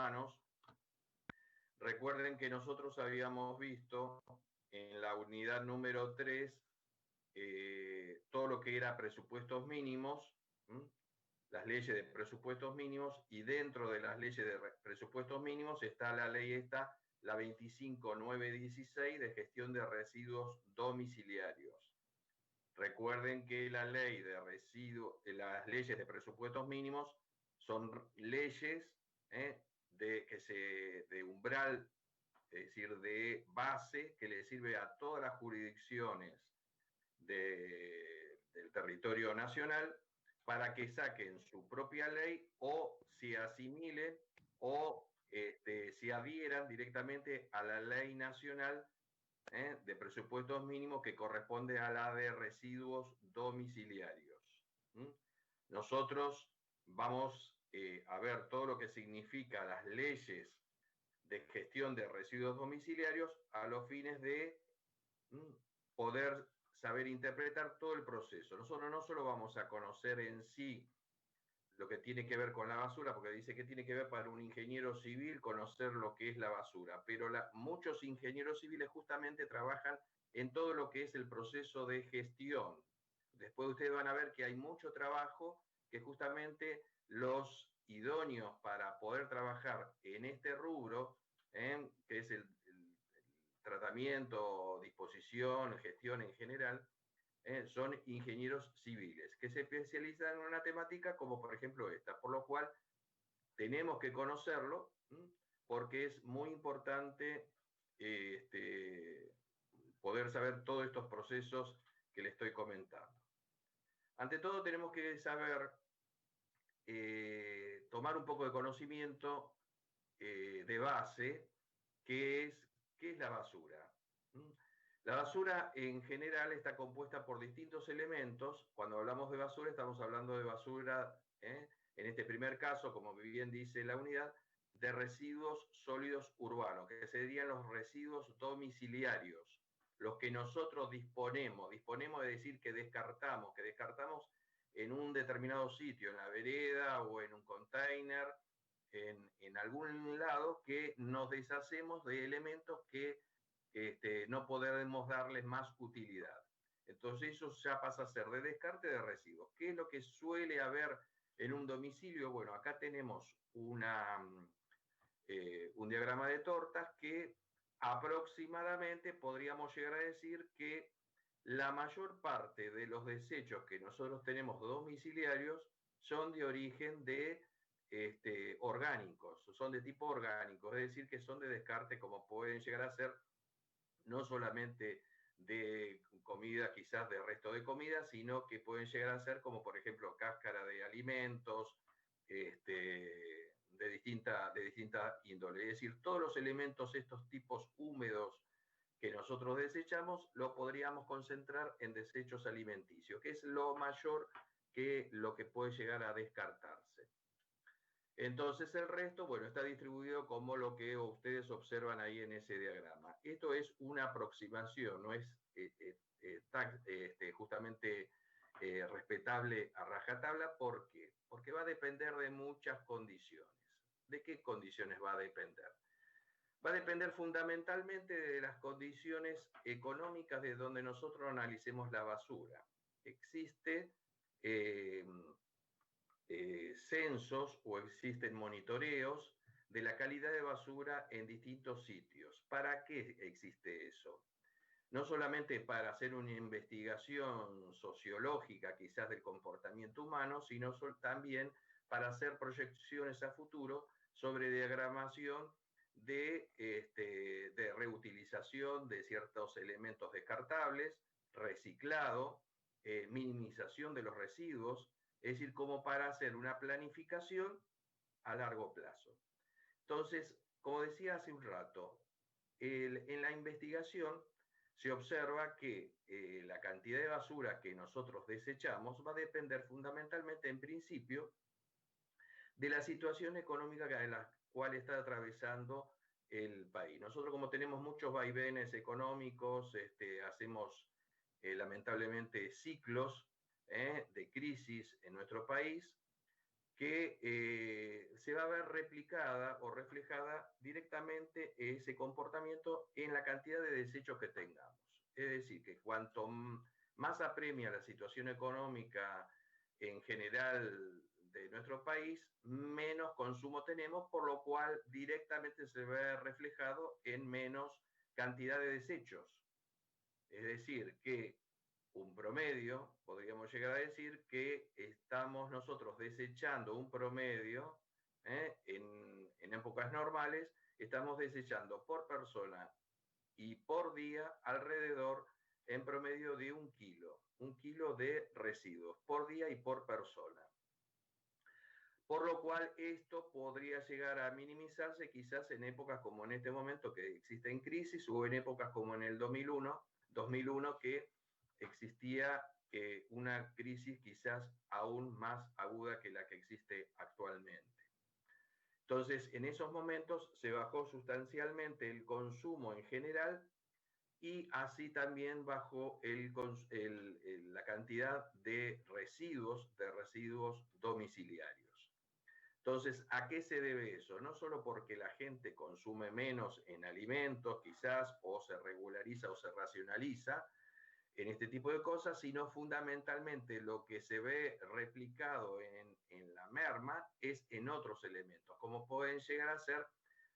urbanos. Recuerden que nosotros habíamos visto en la unidad número 3 todo lo que era presupuestos mínimos, las leyes de presupuestos mínimos, y dentro de las leyes de presupuestos mínimos está la ley esta, la 25916 de gestión de residuos domiciliarios. Recuerden que la ley de residuos, las leyes de presupuestos mínimos son leyes de umbral, es decir, de base, que le sirve a todas las jurisdicciones del territorio nacional para que saquen su propia ley o se asimilen o se adhieran directamente a la ley nacional de presupuestos mínimos que corresponde a la de residuos domiciliarios. Nosotros vamos a ver todo lo que significa las leyes de gestión de residuos domiciliarios a los fines de poder saber interpretar todo el proceso. Nosotros no solo vamos a conocer en sí lo que tiene que ver con la basura, porque dice que tiene que ver para un ingeniero civil conocer lo que es la basura, pero muchos ingenieros civiles justamente trabajan en todo lo que es el proceso de gestión. Después ustedes van a ver que hay mucho trabajo que justamente los idóneos para poder trabajar en este rubro, que es el tratamiento, disposición, gestión en general, son ingenieros civiles que se especializan en una temática como por ejemplo esta, por lo cual tenemos que conocerlo porque es muy importante poder saber todos estos procesos que le estoy comentando. Ante todo tenemos que saber tomar un poco de conocimiento de base, qué es la basura. La basura en general está compuesta por distintos elementos. Cuando hablamos de basura estamos hablando de basura, en este primer caso, como bien dice la unidad, de residuos sólidos urbanos, que serían los residuos domiciliarios, los que nosotros disponemos de decir que descartamos en un determinado sitio, en la vereda o en un container, en algún lado, que nos deshacemos de elementos que no podemos darles más utilidad. Entonces eso ya pasa a ser de descarte de residuos. ¿Qué es lo que suele haber en un domicilio? Bueno, acá tenemos un diagrama de tortas que aproximadamente podríamos llegar a decir que la mayor parte de los desechos que nosotros tenemos domiciliarios son de origen orgánicos, son de tipo orgánico, es decir, que son de descarte, como pueden llegar a ser no solamente de comida, quizás de resto de comida, sino que pueden llegar a ser como por ejemplo cáscara de alimentos, de distinta índole. Es decir, todos los elementos, estos tipos húmedos que nosotros desechamos, lo podríamos concentrar en desechos alimenticios, que es lo mayor que lo que puede llegar a descartarse. Entonces el resto, bueno, está distribuido como lo que ustedes observan ahí en ese diagrama. Esto es una aproximación, no es justamente respetable a rajatabla. ¿Por qué? Porque va a depender de muchas condiciones. ¿De qué condiciones va a depender? Va a depender fundamentalmente de las condiciones económicas de donde nosotros analicemos la basura. Existe censos o existen monitoreos de la calidad de basura en distintos sitios. ¿Para qué existe eso? No solamente para hacer una investigación sociológica quizás del comportamiento humano, sino también para hacer proyecciones a futuro sobre diagramación de reutilización de ciertos elementos descartables, reciclado, minimización de los residuos, es decir, como para hacer una planificación a largo plazo. Entonces, como decía hace un rato, en la investigación se observa que la cantidad de basura que nosotros desechamos va a depender fundamentalmente, en principio, de la situación económica de la cual está atravesando el país. Nosotros, como tenemos muchos vaivenes económicos, hacemos lamentablemente ciclos de crisis en nuestro país, que se va a ver replicada o reflejada directamente ese comportamiento en la cantidad de desechos que tengamos. Es decir, que cuanto más apremia la situación económica en general de nuestro país, menos consumo tenemos, por lo cual directamente se ve reflejado en menos cantidad de desechos. Es decir, que un promedio, podríamos llegar a decir que estamos nosotros desechando un promedio, en épocas normales, estamos desechando por persona y por día alrededor en promedio de un kilo de residuos por día y por persona. Por lo cual esto podría llegar a minimizarse quizás en épocas como en este momento que existen crisis o en épocas como en el 2001 que existía una crisis quizás aún más aguda que la que existe actualmente. Entonces, en esos momentos se bajó sustancialmente el consumo en general y así también bajó la cantidad de residuos domiciliarios. Entonces, ¿a qué se debe eso? No solo porque la gente consume menos en alimentos, quizás, o se regulariza o se racionaliza en este tipo de cosas, sino fundamentalmente lo que se ve replicado en la merma es en otros elementos, como pueden llegar a ser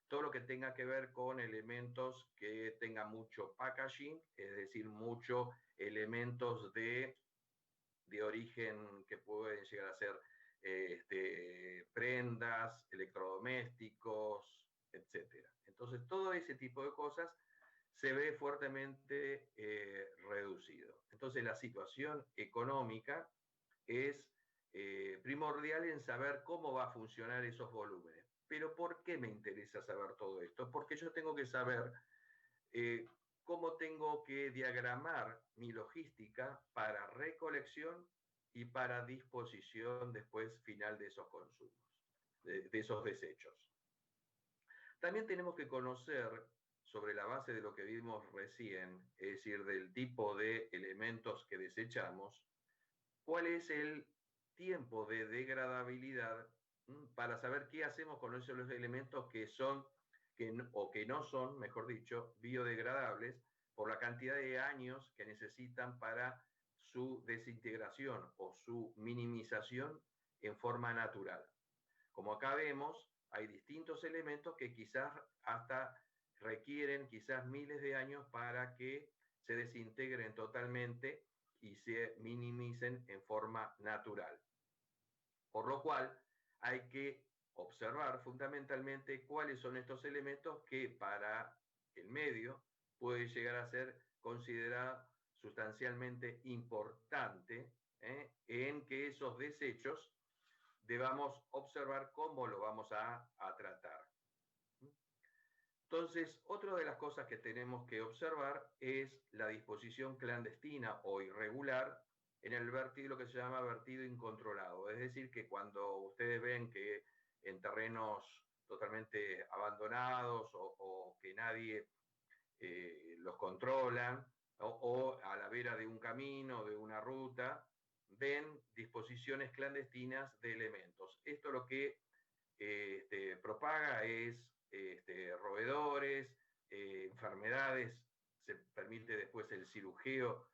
todo lo que tenga que ver con elementos que tengan mucho packaging, es decir, muchos elementos de origen que pueden llegar a ser prendas, electrodomésticos, etcétera. Entonces, todo ese tipo de cosas se ve fuertemente reducido. Entonces, la situación económica es primordial en saber cómo va a funcionar esos volúmenes. Pero ¿por qué me interesa saber todo esto? Porque yo tengo que saber cómo tengo que diagramar mi logística para recolección y para disposición después final de esos consumos, de esos desechos. También tenemos que conocer, sobre la base de lo que vimos recién, es decir, del tipo de elementos que desechamos, cuál es el tiempo de degradabilidad para saber qué hacemos con esos elementos que son o que no son, mejor dicho, biodegradables por la cantidad de años que necesitan para su desintegración o su minimización en forma natural. Como acá vemos, hay distintos elementos que quizás hasta requieren quizás miles de años para que se desintegren totalmente y se minimicen en forma natural. Por lo cual hay que observar fundamentalmente cuáles son estos elementos que para el medio puede llegar a ser considerado sustancialmente importante en que esos desechos debamos observar cómo lo vamos a tratar. Entonces, otra de las cosas que tenemos que observar es la disposición clandestina o irregular en el vertido, lo que se llama vertido incontrolado. Es decir, que cuando ustedes ven que en terrenos totalmente abandonados o que nadie los controla, o a la vera de un camino, de una ruta, ven disposiciones clandestinas de elementos. Esto lo que propaga es roedores, enfermedades, se permite después el cirujeo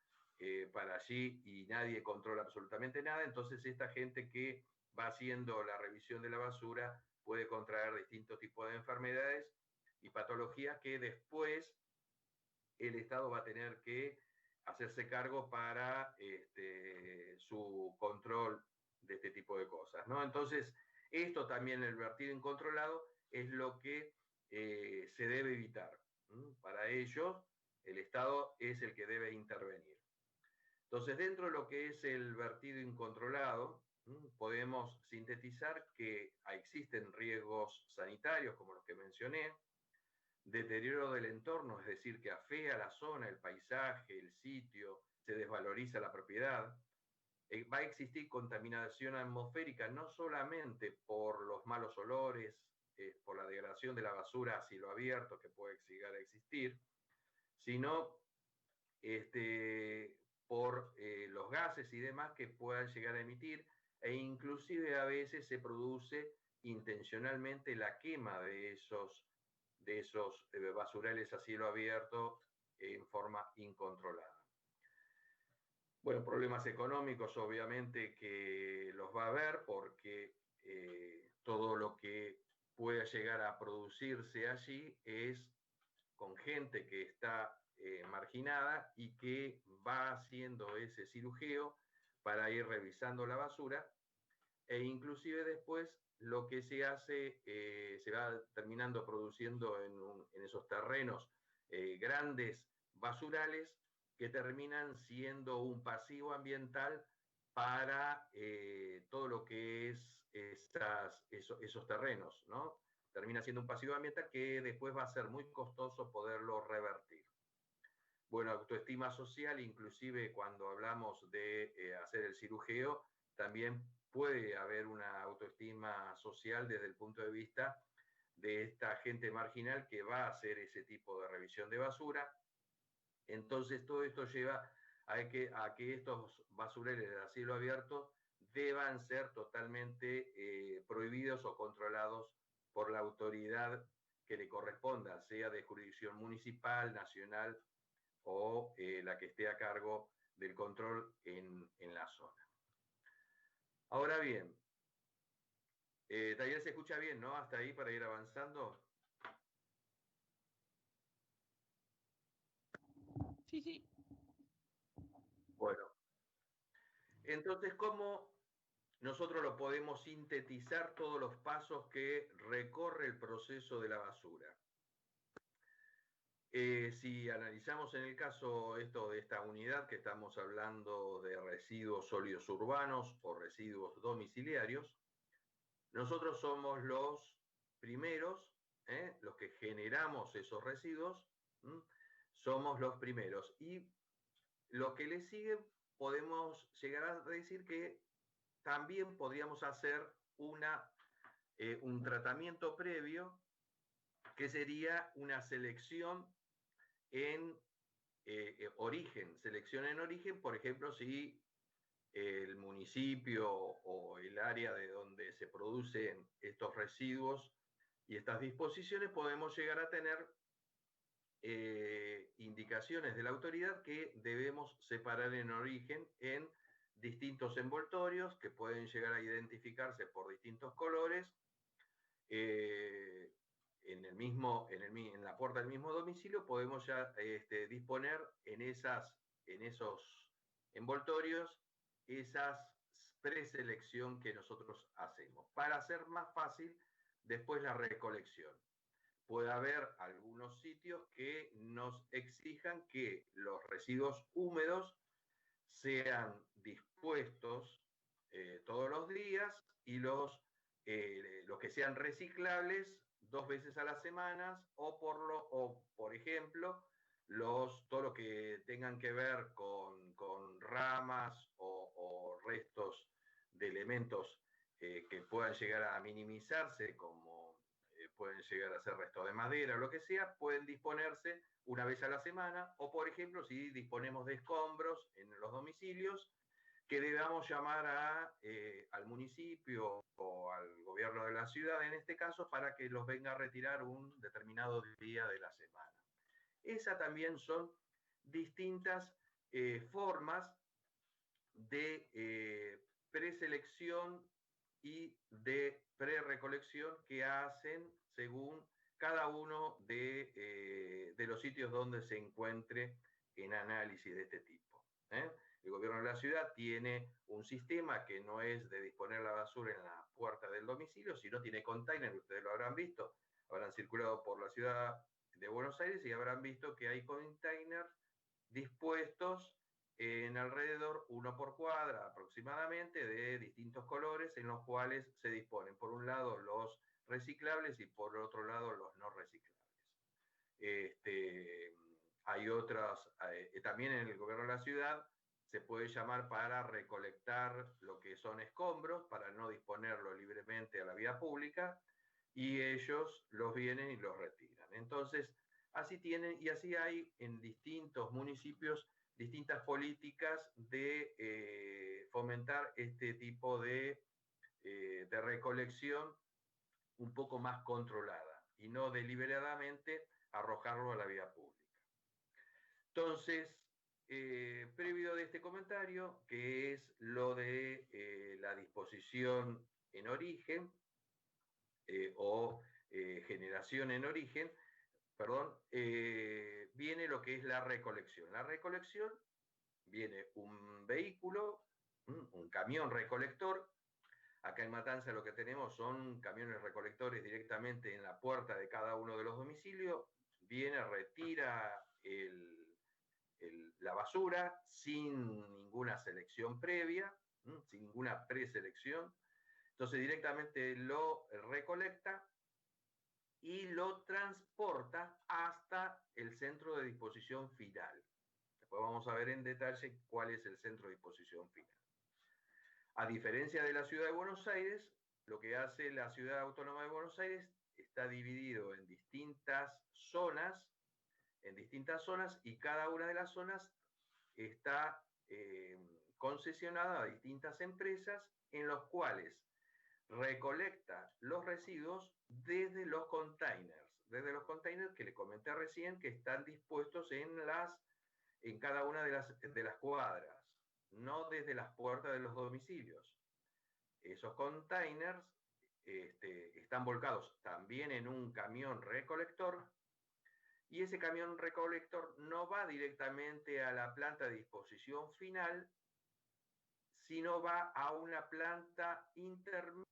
para allí y nadie controla absolutamente nada. Entonces esta gente que va haciendo la revisión de la basura puede contraer distintos tipos de enfermedades y patologías que después el Estado va a tener que hacerse cargo para su control de este tipo de cosas, ¿no? Entonces, esto también, el vertido incontrolado, es lo que se debe evitar. Para ello, el Estado es el que debe intervenir. Entonces, dentro de lo que es el vertido incontrolado, podemos sintetizar que existen riesgos sanitarios, como los que mencioné, deterioro del entorno, es decir, que afea la zona, el paisaje, el sitio, se desvaloriza la propiedad. Va a existir contaminación atmosférica no solamente por los malos olores, por la degradación de la basura a cielo abierto que puede llegar a existir, sino por los gases y demás que puedan llegar a emitir e inclusive a veces se produce intencionalmente la quema de esos basurales a cielo abierto en forma incontrolada. Bueno, problemas económicos obviamente que los va a haber porque todo lo que pueda llegar a producirse allí es con gente que está marginada y que va haciendo ese cirujeo para ir revisando la basura, e inclusive después lo que se hace se va terminando produciendo en esos terrenos grandes basurales que terminan siendo un pasivo ambiental para todo lo que es esos terrenos, ¿no? Termina siendo un pasivo ambiental que después va a ser muy costoso poderlo revertir. Bueno, autoestima social, inclusive cuando hablamos de hacer el cirujeo, también puede haber una autoestima social desde el punto de vista de esta gente marginal que va a hacer ese tipo de revisión de basura. Entonces, todo esto lleva a que estos basureros a cielo abierto deban ser totalmente prohibidos o controlados por la autoridad que le corresponda, sea de jurisdicción municipal, nacional o la que esté a cargo del control en la zona. Ahora bien, Taller se escucha bien, ¿no? Hasta ahí para ir avanzando. Sí, sí. Bueno, entonces, ¿cómo nosotros lo podemos sintetizar todos los pasos que recorre el proceso de la basura? Si analizamos en el caso esto de esta unidad que estamos hablando de residuos sólidos urbanos o residuos domiciliarios, nosotros somos los primeros, los que generamos esos residuos, somos los primeros. Y lo que le sigue, podemos llegar a decir que también podríamos hacer un tratamiento previo, que sería una selección en selección en origen, por ejemplo, si el municipio o el área de donde se producen estos residuos y estas disposiciones, podemos llegar a tener indicaciones de la autoridad que debemos separar en origen en distintos envoltorios que pueden llegar a identificarse por distintos colores, en la puerta del mismo domicilio podemos ya disponer en esos envoltorios esas preselección que nosotros hacemos para hacer más fácil después la recolección. Puede haber algunos sitios que nos exijan que los residuos húmedos sean dispuestos todos los días y los que sean reciclables 2 veces a la semana, o por ejemplo, todo lo que tengan que ver con ramas o restos de elementos que puedan llegar a minimizarse, como pueden llegar a ser restos de madera o lo que sea, pueden disponerse una vez a la semana, o por ejemplo, si disponemos de escombros en los domicilios, que debamos llamar al municipio o al gobierno de la ciudad, en este caso, para que los venga a retirar un determinado día de la semana. Esas también son distintas formas de preselección y de prerecolección que hacen según cada uno de los sitios donde se encuentre en análisis de este tipo. El gobierno de la ciudad tiene un sistema que no es de disponer la basura en la puerta del domicilio, sino tiene container, ustedes lo habrán visto, habrán circulado por la ciudad de Buenos Aires y habrán visto que hay containers dispuestos en alrededor, uno por cuadra aproximadamente, de distintos colores, en los cuales se disponen, por un lado, los reciclables y por otro lado, los no reciclables. Hay otras, también en el gobierno de la ciudad se puede llamar para recolectar lo que son escombros, para no disponerlo libremente a la vía pública, y ellos los vienen y los retiran. Entonces, así tienen, y así hay en distintos municipios distintas políticas de fomentar este tipo de recolección un poco más controlada y no deliberadamente arrojarlo a la vía pública. Entonces, previo de este comentario, que es lo de la disposición en origen o generación en origen, perdón, viene lo que es la recolección. La recolección viene un vehículo, un camión recolector. Acá en Matanza lo que tenemos son camiones recolectores directamente en la puerta de cada uno de los domicilios. Viene, retira la basura sin ninguna selección previa, sin ninguna preselección. Entonces directamente lo recolecta y lo transporta hasta el centro de disposición final. Después vamos a ver en detalle cuál es el centro de disposición final. A diferencia de la Ciudad de Buenos Aires, lo que hace la Ciudad Autónoma de Buenos Aires está dividido en distintas zonas, y cada una de las zonas está concesionada a distintas empresas en los cuales recolecta los residuos desde los containers que le comenté recién, que están dispuestos en cada una de las cuadras, no desde las puertas de los domicilios. Esos containers están volcados también en un camión recolector, y ese camión recolector no va directamente a la planta de disposición final, sino va a una planta intermedia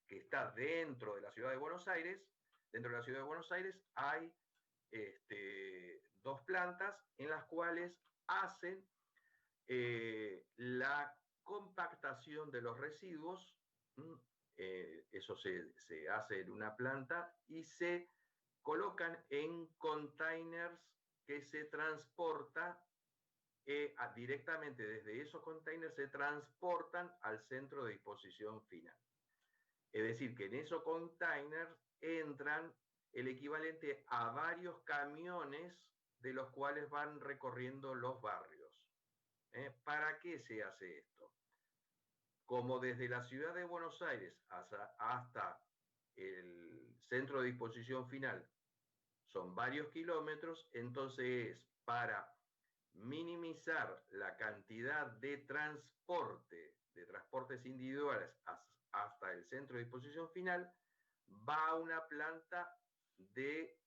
que está dentro de la Ciudad de Buenos Aires. Dentro de la Ciudad de Buenos Aires hay dos plantas en las cuales hacen la compactación de los residuos. Eso se hace en una planta y se colocan en containers que se transporta directamente desde esos containers, se transportan al centro de disposición final. Es decir, que en esos containers entran el equivalente a varios camiones de los cuales van recorriendo los barrios. ¿Para qué se hace esto? Como desde la Ciudad de Buenos Aires hasta el centro de disposición final son varios kilómetros, entonces es para minimizar la cantidad de transportes individuales hasta el centro de disposición final, va a una planta de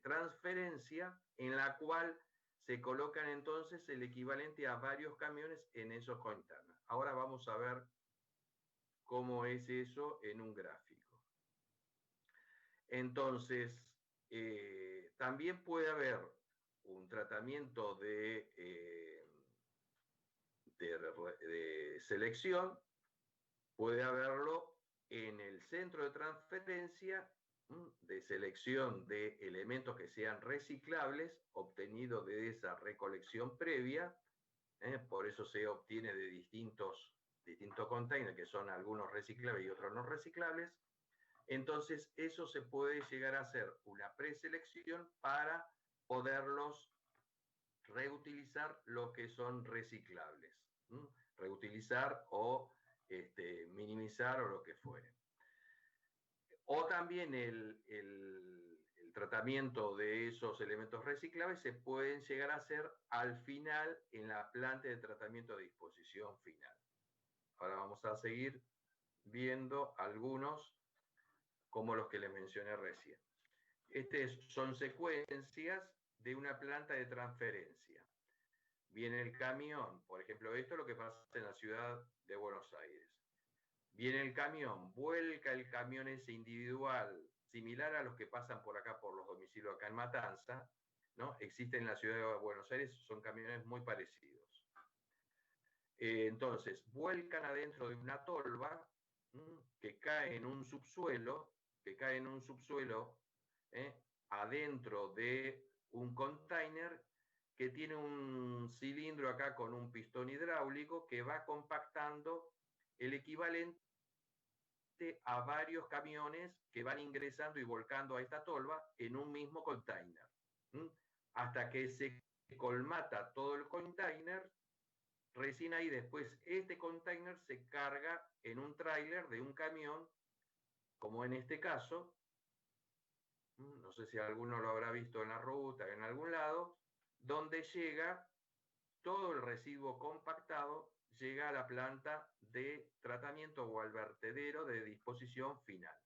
transferencia en la cual se colocan entonces el equivalente a varios camiones en esos containers. Ahora vamos a ver cómo es eso en un gráfico. Entonces, también puede haber un tratamiento de selección, puede haberlo en el centro de transferencia, de selección de elementos que sean reciclables, obtenidos de esa recolección previa. Por eso se obtiene de distintos containers, que son algunos reciclables y otros no reciclables. Entonces, eso se puede llegar a hacer una preselección para poderlos reutilizar los que son reciclables. Reutilizar o minimizar o lo que fuere. O también el tratamiento de esos elementos reciclables se pueden llegar a hacer al final en la planta de tratamiento de disposición final. Ahora vamos a seguir viendo algunos como los que les mencioné recién. Son secuencias de una planta de transferencia. Viene el camión, por ejemplo, esto es lo que pasa en la Ciudad de Buenos Aires. Viene el camión, vuelca el camión ese individual, similar a los que pasan por acá, por los domicilios acá en Matanza, ¿no? Existen en la Ciudad de Buenos Aires, son camiones muy parecidos. Entonces, vuelcan adentro de una tolva que cae en un subsuelo, adentro de un container que tiene un cilindro acá con un pistón hidráulico que va compactando el equivalente a varios camiones que van ingresando y volcando a esta tolva en un mismo container, hasta que se colmata todo el container recién ahí después este container se carga en un tráiler de un camión, como en este caso, no sé si alguno lo habrá visto en la ruta, en algún lado, donde llega todo el residuo compactado, llega a la planta de tratamiento o al vertedero de disposición final.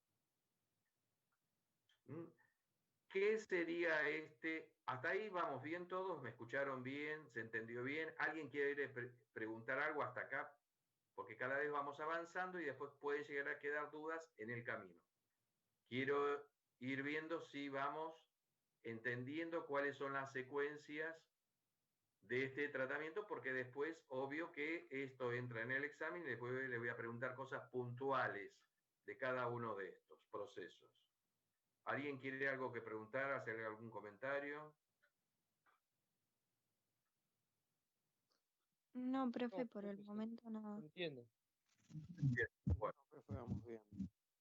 ¿Qué sería este? Hasta ahí vamos bien todos, me escucharon bien, se entendió bien. ¿Alguien quiere preguntar algo hasta acá? Porque cada vez vamos avanzando y después pueden llegar a quedar dudas en el camino. Quiero ir viendo si vamos entendiendo cuáles son las secuencias de este tratamiento, porque después, obvio que esto entra en el examen y después les voy a preguntar cosas puntuales de cada uno de estos procesos. ¿Alguien quiere algo que preguntar, hacer algún comentario? No, profe, No, por el profe, momento nada. entiendo. Bien, bueno. No, profe, vamos bien.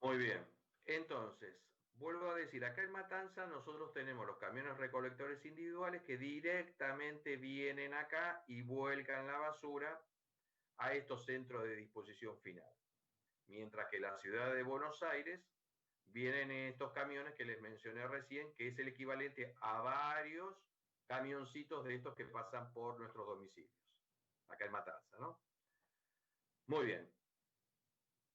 Muy bien. Entonces, vuelvo a decir, acá en Matanza nosotros tenemos los camiones recolectores individuales que directamente vienen acá y vuelcan la basura a estos centros de disposición final. Mientras que la ciudad de Buenos Aires vienen estos camiones que les mencioné recién, que es el equivalente a varios camioncitos de estos que pasan por nuestros domicilios, acá en Matanza, ¿no? Muy bien.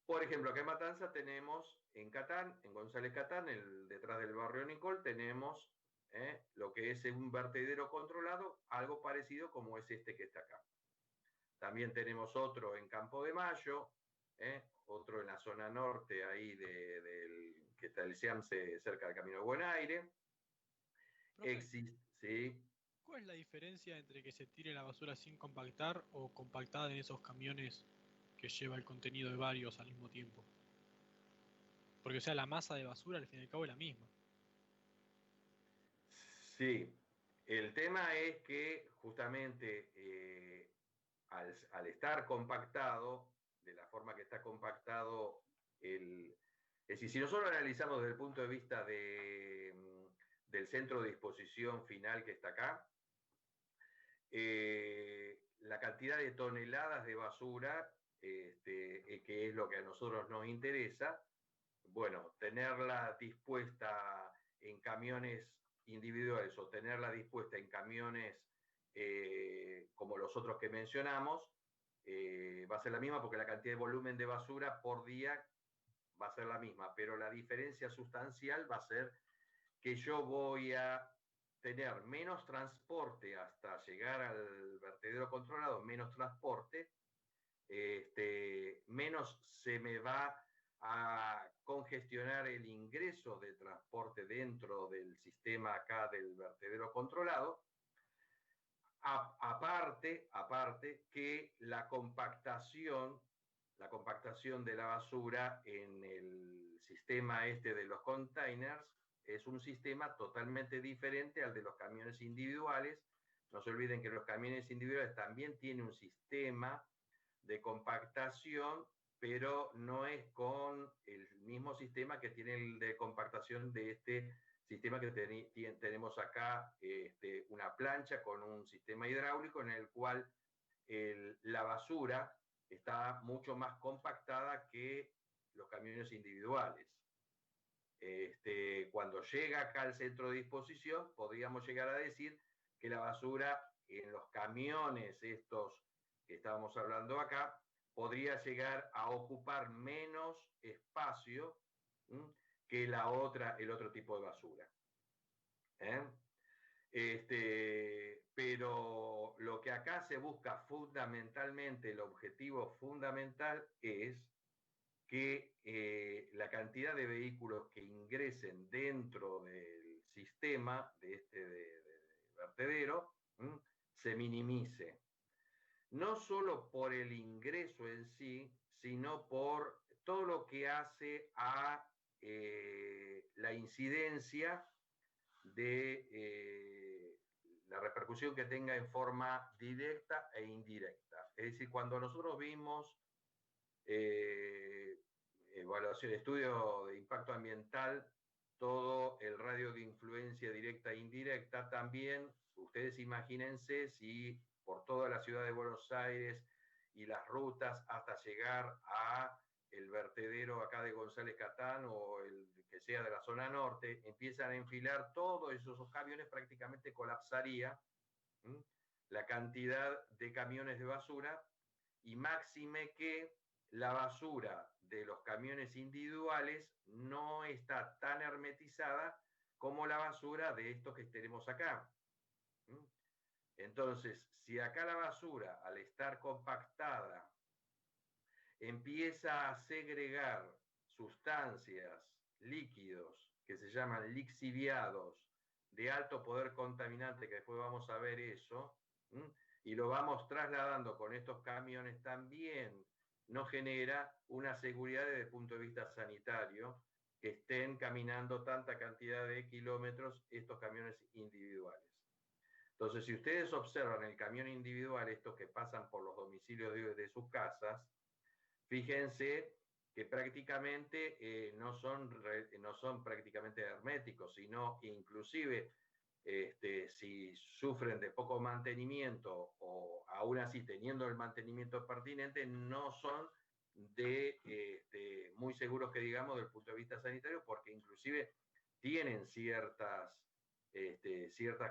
Por ejemplo, acá en Matanza tenemos en Catán, en González Catán, detrás del barrio Nicol, tenemos lo que es un vertedero controlado, algo parecido como es este que está acá. También tenemos otro en Campo de Mayo, otro en la zona norte, ahí que está el Seamse, cerca del Camino de Buen Aire. Sí. ¿Cuál es la diferencia entre que se tire la basura sin compactar o compactada en esos camiones que lleva el contenido de varios al mismo tiempo? Porque, o sea, la masa de basura al fin y al cabo es la misma. Sí, el tema es que justamente al estar compactado, de la forma que está compactado, es decir, si nosotros analizamos desde el punto de vista del centro de disposición final que está acá, la cantidad de toneladas de basura, que es lo que a nosotros nos interesa, bueno, tenerla dispuesta en camiones individuales o tenerla dispuesta en camiones como los otros que mencionamos, va a ser la misma porque la cantidad de volumen de basura por día va a ser la misma, pero la diferencia sustancial va a ser que yo voy a tener menos transporte hasta llegar al vertedero controlado, menos transporte, menos se me va a congestionar el ingreso de transporte dentro del sistema acá del vertedero controlado. Aparte que la compactación de la basura en el sistema de los containers es un sistema totalmente diferente al de los camiones individuales. No se olviden que los camiones individuales también tienen un sistema de compactación, pero no es con el mismo sistema que tiene el de compactación de este sistema que tenemos acá, una plancha con un sistema hidráulico en el cual la basura está mucho más compactada que los camiones individuales. Cuando llega acá al centro de disposición, podríamos llegar a decir que la basura en los camiones estos que estábamos hablando acá podría llegar a ocupar menos espacio que el otro tipo de basura. Pero lo que acá se busca fundamentalmente, el objetivo fundamental es que la cantidad de vehículos que ingresen dentro del sistema de vertedero se minimice. No solo por el ingreso en sí, sino por todo lo que hace a la incidencia de la repercusión que tenga en forma directa e indirecta. Es decir, cuando nosotros vimos evaluación, estudio de impacto ambiental, todo el radio de influencia directa e indirecta, también ustedes imagínense si por toda la ciudad de Buenos Aires y las rutas hasta llegar a el vertedero acá de González Catán o el que sea de la zona norte, empiezan a enfilar todos esos camiones, prácticamente colapsaría la cantidad de camiones de basura, y máxime que la basura de los camiones individuales no está tan hermetizada como la basura de estos que tenemos acá. Entonces, si acá la basura, al estar compactada, empieza a segregar sustancias, líquidos, que se llaman lixiviados, de alto poder contaminante, que después vamos a ver eso, y lo vamos trasladando con estos camiones, también nos genera una seguridad desde el punto de vista sanitario, que estén caminando tanta cantidad de kilómetros estos camiones individuales. Entonces, si ustedes observan el camión individual, estos que pasan por los domicilios de sus casas, fíjense que prácticamente no son prácticamente herméticos, sino inclusive si sufren de poco mantenimiento o aún así teniendo el mantenimiento pertinente, no son muy seguros que digamos desde el punto de vista sanitario, porque inclusive tienen cierta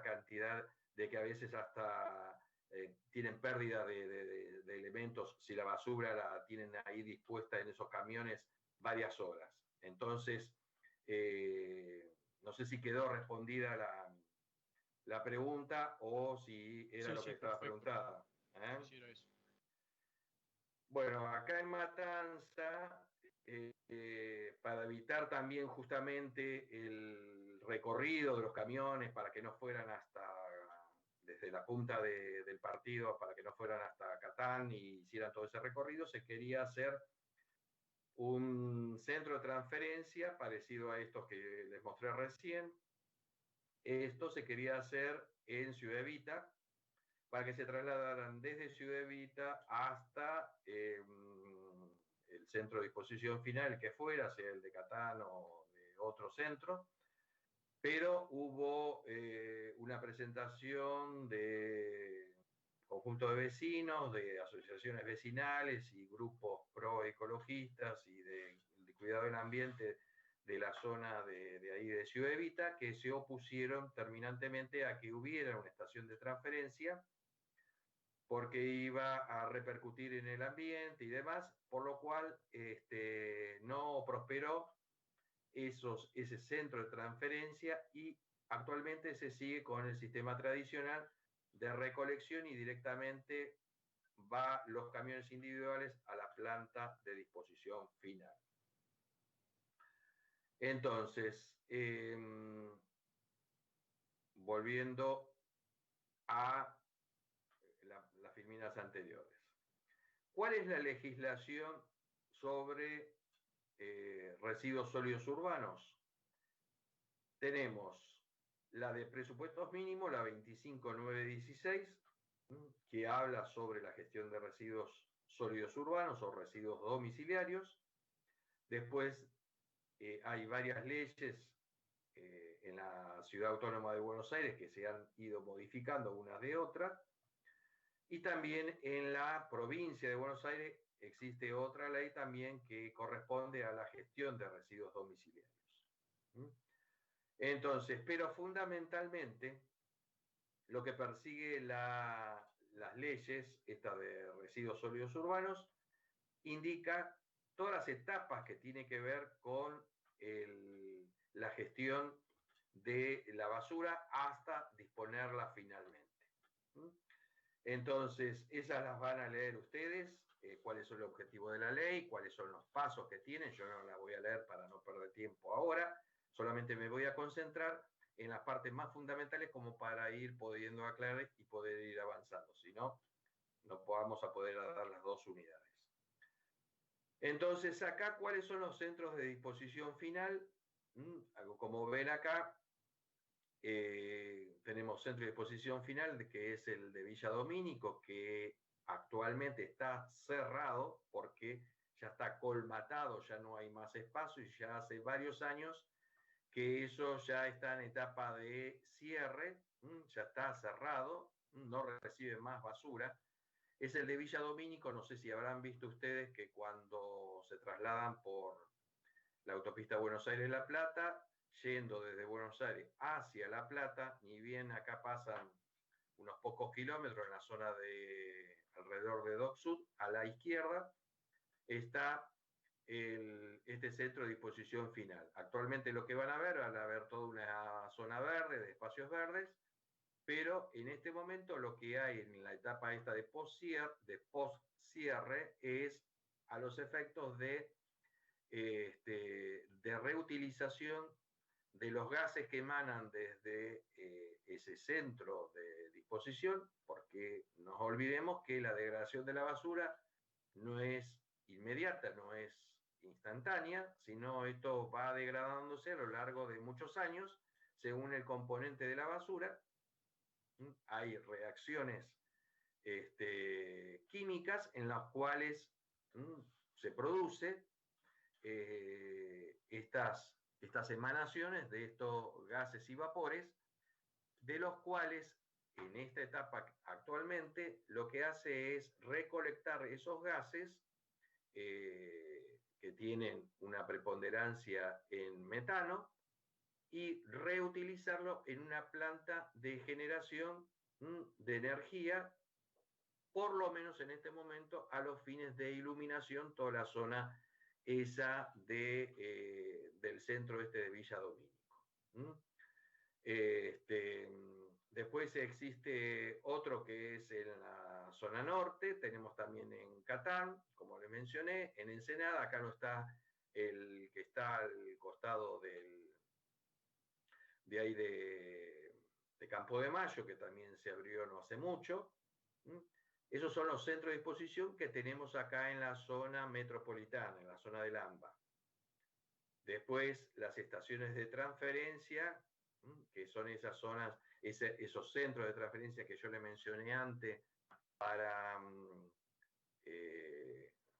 cantidad de que a veces hasta tienen pérdida de elementos si la basura la tienen ahí dispuesta en esos camiones varias horas. Entonces, no sé si quedó respondida la pregunta o si era Sí, lo sí, que estaba perfecto. preguntada. Sí, era eso. Bueno, acá en Matanza, para evitar también justamente el recorrido de los camiones, para que no fueran hasta, desde la punta del partido, para que no fueran hasta Catán y hicieran todo ese recorrido, se quería hacer un centro de transferencia parecido a estos que les mostré recién. Esto se quería hacer en Ciudad Evita, para que se trasladaran desde Ciudad Evita hasta el centro de disposición final que fuera, sea el de Catán o de otro centro, pero hubo una presentación de conjunto de vecinos, de asociaciones vecinales y grupos pro-ecologistas y de cuidado del ambiente de la zona de ahí de Ciudad Evita, que se opusieron terminantemente a que hubiera una estación de transferencia, porque iba a repercutir en el ambiente y demás, por lo cual no prosperó ese centro de transferencia, y actualmente se sigue con el sistema tradicional de recolección y directamente va los camiones individuales a la planta de disposición final. Entonces, volviendo a las filminas anteriores. ¿Cuál es la legislación sobre residuos sólidos urbanos? Tenemos la de presupuestos mínimos, la 25916, que habla sobre la gestión de residuos sólidos urbanos o residuos domiciliarios. Después hay varias leyes en la Ciudad Autónoma de Buenos Aires que se han ido modificando unas de otras. Y también en la provincia de Buenos Aires existe otra ley también que corresponde a la gestión de residuos domiciliarios. Entonces, pero fundamentalmente lo que persigue las leyes, esta de residuos sólidos urbanos, indica todas las etapas que tiene que ver con la gestión de la basura hasta disponerla finalmente. Entonces, esas las van a leer ustedes, cuáles son los objetivos de la ley, cuáles son los pasos que tienen. Yo no la voy a leer para no perder tiempo ahora, solamente me voy a concentrar en las partes más fundamentales como para ir pudiendo aclarar y poder ir avanzando. Si no, no vamos a poder dar las dos unidades. Entonces, acá, ¿cuáles son los centros de disposición final? Como ven acá, tenemos centro de disposición final, que es el de Villa Domínico, que actualmente está cerrado porque ya está colmatado, ya no hay más espacio, y ya hace varios años que eso ya está en etapa de cierre, ya está cerrado, no recibe más basura, es el de Villa Domínico. No sé si habrán visto ustedes que cuando se trasladan por la autopista Buenos Aires-La Plata, yendo desde Buenos Aires hacia La Plata, ni bien acá pasan unos pocos kilómetros en la zona de alrededor de Dock Sud, a la izquierda está este centro de disposición final. Actualmente lo que van a ver toda una zona verde, de espacios verdes, pero en este momento lo que hay en la etapa esta de post-cierre es a los efectos de reutilización de los gases que emanan desde ese centro de disposición, porque nos olvidemos que la degradación de la basura no es inmediata, no es instantánea, sino esto va degradándose a lo largo de muchos años según el componente de la basura. Hay reacciones químicas en las cuales se produce estas emanaciones de estos gases y vapores, de los cuales en esta etapa actualmente lo que hace es recolectar esos gases que tienen una preponderancia en metano y reutilizarlo en una planta de generación de energía, por lo menos en este momento, a los fines de iluminación, toda la zona esa del centro de Villa Domínico. Después existe otro que es en la zona norte, tenemos también en Catán, como les mencioné, en Ensenada. Acá no está el que está al costado de ahí de Campo de Mayo, que también se abrió no hace mucho. Esos son los centros de disposición que tenemos acá en la zona metropolitana, en la zona del AMBA. Después, las estaciones de transferencia, que son esas zonas, esos centros de transferencia que yo le mencioné antes para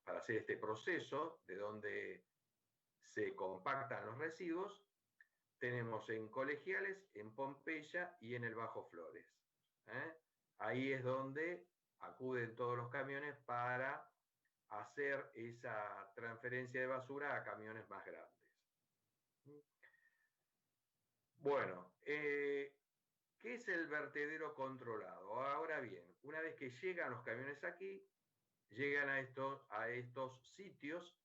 hacer este proceso de donde se compactan los residuos, tenemos en Colegiales, en Pompeya y en el Bajo Flores. Ahí es donde acuden todos los camiones para hacer esa transferencia de basura a camiones más grandes. Bueno, ¿qué es el vertedero controlado? Ahora bien, una vez que llegan los camiones aquí, llegan a estos sitios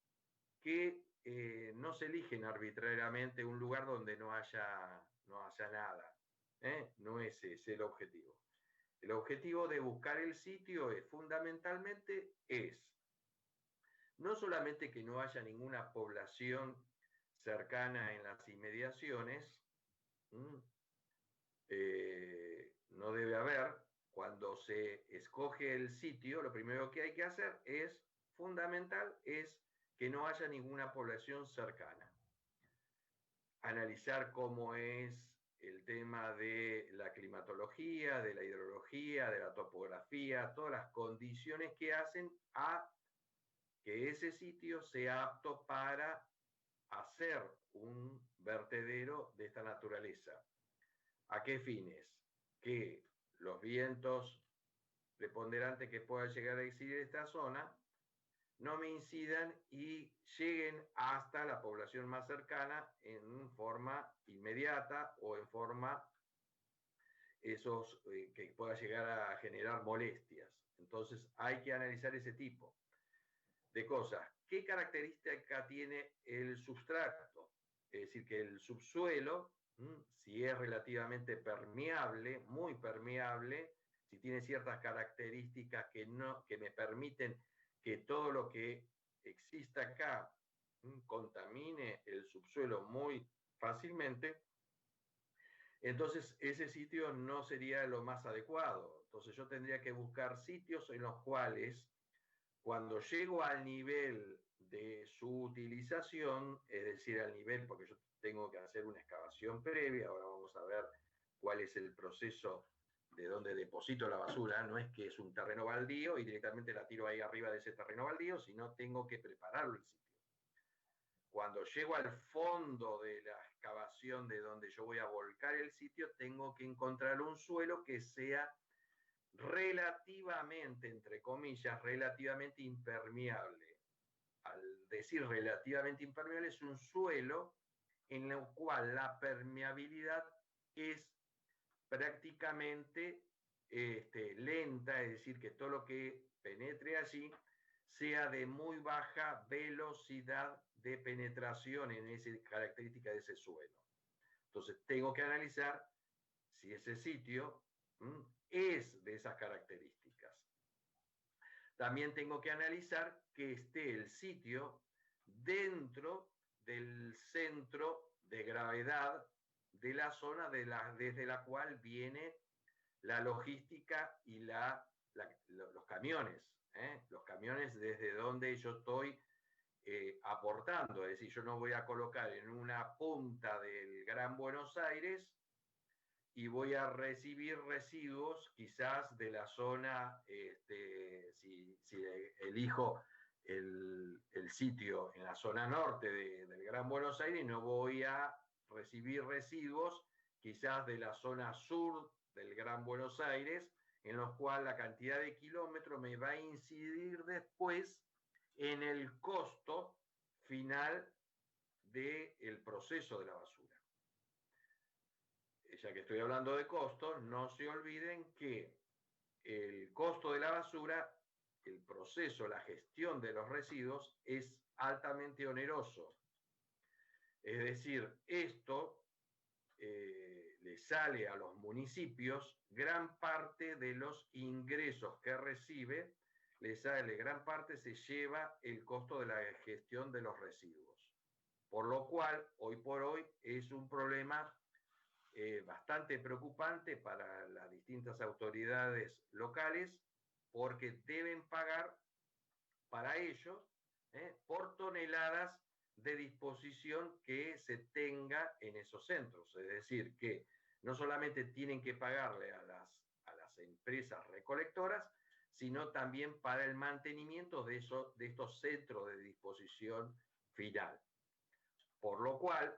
que no se eligen arbitrariamente un lugar donde no haya nada. No es ese el objetivo. El objetivo de buscar el sitio fundamentalmente es no solamente que no haya ninguna población cercana en las inmediaciones, no debe haber. Cuando se escoge el sitio, lo primero que hay que hacer es fundamental, es que no haya ninguna población cercana. Analizar cómo es el tema de la climatología, de la hidrología, de la topografía, todas las condiciones que hacen a que ese sitio sea apto para hacer un vertedero de esta naturaleza. ¿A qué fines? Que los vientos preponderantes que puedan llegar a existir en esta zona no me incidan y lleguen hasta la población más cercana en forma inmediata o en forma que pueda llegar a generar molestias. Entonces hay que analizar ese tipo de cosas. ¿Qué característica tiene el substrato? Es decir, que el subsuelo, si es relativamente permeable, muy permeable, si tiene ciertas características que me permiten que todo lo que exista acá contamine el subsuelo muy fácilmente, entonces ese sitio no sería lo más adecuado. Entonces yo tendría que buscar sitios en los cuales, cuando llego al nivel de su utilización, es decir, al nivel, porque yo tengo que hacer una excavación previa, ahora vamos a ver cuál es el proceso de donde deposito la basura, no es que es un terreno baldío y directamente la tiro ahí arriba de ese terreno baldío, sino tengo que prepararlo el sitio. Cuando llego al fondo de la excavación de donde yo voy a volcar el sitio, tengo que encontrar un suelo que sea relativamente, entre comillas, relativamente impermeable. Al decir relativamente impermeable, es un suelo en el cual la permeabilidad es prácticamente lenta, es decir, que todo lo que penetre allí sea de muy baja velocidad de penetración en esa característica de ese suelo. Entonces tengo que analizar si ese sitio es de esas características. También tengo que analizar que esté el sitio dentro del centro de gravedad de la zona desde la cual viene la logística y los camiones. Los camiones desde donde yo estoy aportando. Es decir, yo no voy a colocar en una punta del Gran Buenos Aires y voy a recibir residuos quizás de la zona, si elijo el sitio en la zona norte del Gran Buenos Aires, no voy a recibir residuos quizás de la zona sur del Gran Buenos Aires, en los cuales la cantidad de kilómetros me va a incidir después en el costo final del proceso de la basura. Ya que estoy hablando de costos, no se olviden que el costo de la basura, el proceso, la gestión de los residuos es altamente oneroso. Es decir, esto le sale a los municipios gran parte de los ingresos que recibe, le sale gran parte, se lleva el costo de la gestión de los residuos. Por lo cual, hoy por hoy, es un problema bastante preocupante para las distintas autoridades locales, porque deben pagar para ellos por toneladas de disposición que se tenga en esos centros. Es decir, que no solamente tienen que pagarle a las empresas recolectoras, sino también para el mantenimiento de estos centros de disposición final. Por lo cual,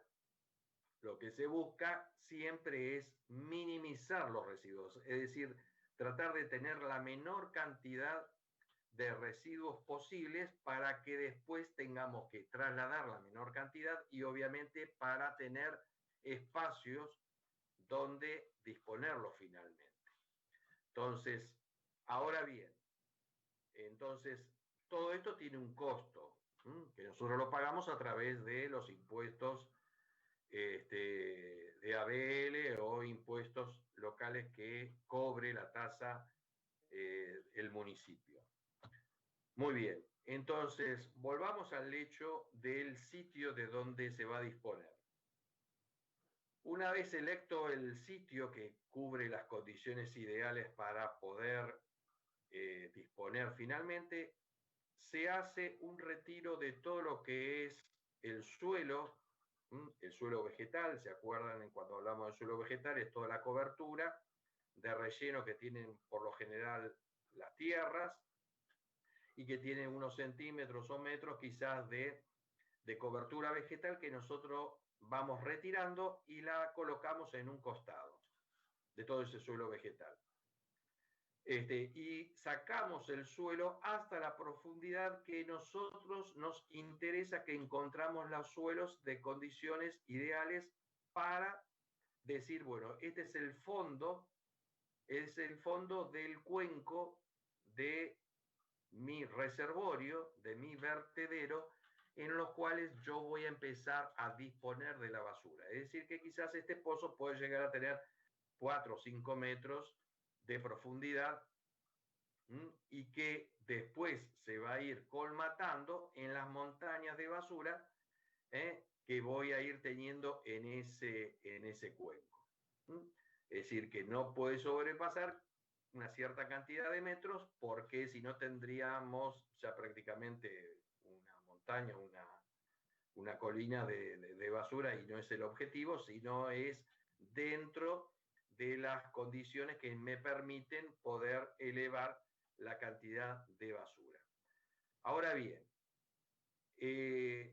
lo que se busca siempre es minimizar los residuos, es decir, tratar de tener la menor cantidad de residuos posibles para que después tengamos que trasladar la menor cantidad y obviamente para tener espacios donde disponerlo finalmente. Entonces, ahora bien, entonces todo esto tiene un costo que nosotros lo pagamos a través de los impuestos de ABL o impuestos locales que cobre la tasa el municipio. Muy bien, entonces volvamos al hecho del sitio de donde se va a disponer. Una vez electo el sitio que cubre las condiciones ideales para poder disponer finalmente, se hace un retiro de todo lo que es el suelo vegetal. ¿Se acuerdan cuando hablamos de suelo vegetal? Es toda la cobertura de relleno que tienen por lo general las tierras y que tienen unos centímetros o metros quizás de cobertura vegetal que nosotros vamos retirando y la colocamos en un costado de todo ese suelo vegetal. Y sacamos el suelo hasta la profundidad que nosotros nos interesa, que encontramos los suelos de condiciones ideales para decir, bueno, este es el fondo del cuenco de mi reservorio, de mi vertedero, en los cuales yo voy a empezar a disponer de la basura. Es decir, que quizás este pozo puede llegar a tener 4 o 5 metros de profundidad y que después se va a ir colmatando en las montañas de basura que voy a ir teniendo en ese cuenco. Es decir, que no puede sobrepasar una cierta cantidad de metros, porque si no tendríamos ya prácticamente una montaña, una colina de basura, y no es el objetivo, sino es dentro de las condiciones que me permiten poder elevar la cantidad de basura. Ahora bien,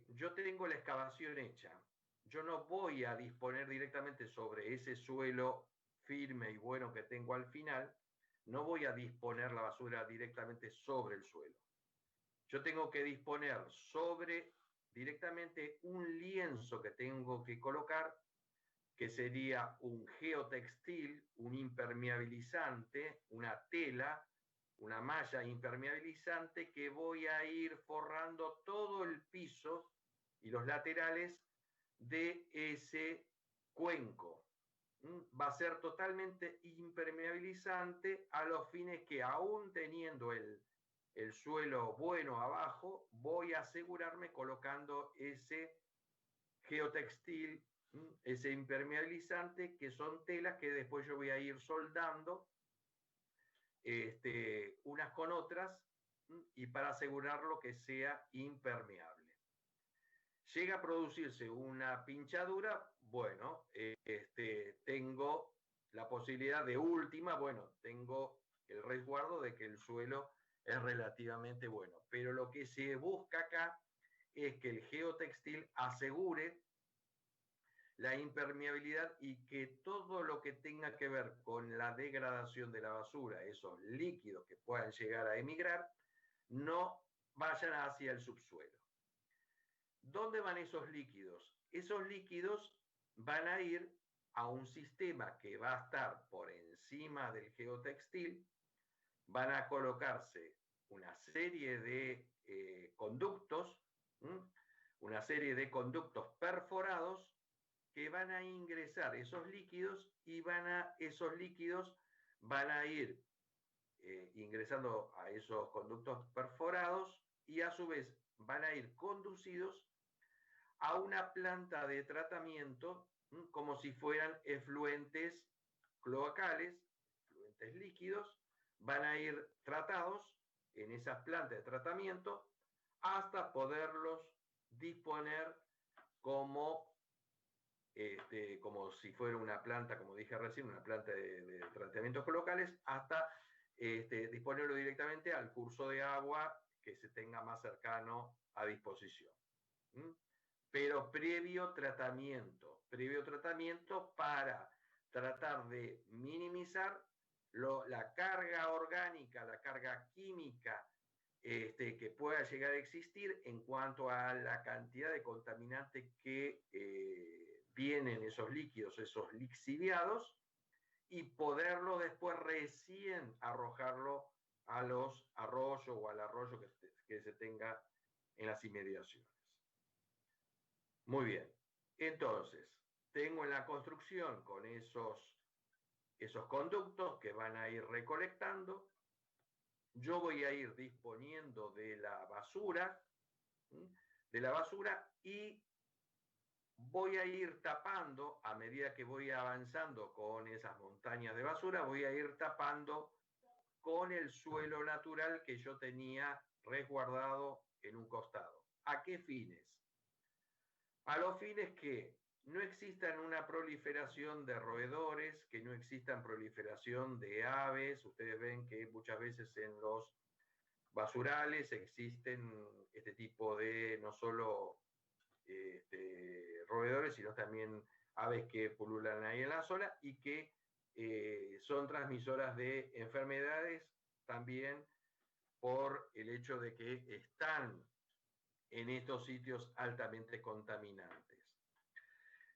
yo tengo la excavación hecha. Yo no voy a disponer directamente sobre ese suelo firme y bueno que tengo al final, no voy a disponer la basura directamente sobre el suelo. Yo tengo que disponer sobre directamente un lienzo que tengo que colocar, que sería un geotextil, un impermeabilizante, una tela, una malla impermeabilizante que voy a ir forrando todo el piso y los laterales de ese cuenco. Va a ser totalmente impermeabilizante a los fines que, aún teniendo el suelo bueno abajo, voy a asegurarme colocando ese geotextil, ese impermeabilizante, que son telas que después yo voy a ir soldando unas con otras, y para asegurarlo que sea impermeable. Llega a producirse una pinchadura, bueno, tengo la posibilidad de última, bueno, tengo el resguardo de que el suelo es relativamente bueno. Pero lo que se busca acá es que el geotextil asegure la impermeabilidad y que todo lo que tenga que ver con la degradación de la basura, esos líquidos que puedan llegar a emigrar, no vayan hacia el subsuelo. ¿Dónde van esos líquidos? Esos líquidos van a ir a un sistema que va a estar por encima del geotextil. Van a colocarse una serie de conductos, una serie de conductos perforados que van a ingresar esos líquidos, y esos líquidos van a ir ingresando a esos conductos perforados, y a su vez van a ir conducidos a una planta de tratamiento, como si fueran efluentes cloacales, efluentes líquidos. Van a ir tratados en esas plantas de tratamiento hasta poderlos disponer como si fuera una planta, como dije recién, una planta de tratamientos locales, hasta disponerlo directamente al curso de agua que se tenga más cercano a disposición. Pero previo tratamiento para tratar de minimizar la carga orgánica, la carga química que pueda llegar a existir en cuanto a la cantidad de contaminantes que vienen esos líquidos, esos lixiviados, y poderlo después recién arrojarlo a los arroyos o al arroyo que se tenga en las inmediaciones. Muy bien, entonces tengo en la construcción con esos conductos que van a ir recolectando. Yo voy a ir disponiendo de la basura, y voy a ir tapando, a medida que voy avanzando con esas montañas de basura, voy a ir tapando con el suelo natural que yo tenía resguardado en un costado. ¿A qué fines? A los fines que no existan una proliferación de roedores, que no existan proliferación de aves. Ustedes ven que muchas veces en los basurales existen este tipo de no solo roedores, sino también aves que pululan ahí en la zona y que son transmisoras de enfermedades también, por el hecho de que están en estos sitios altamente contaminantes.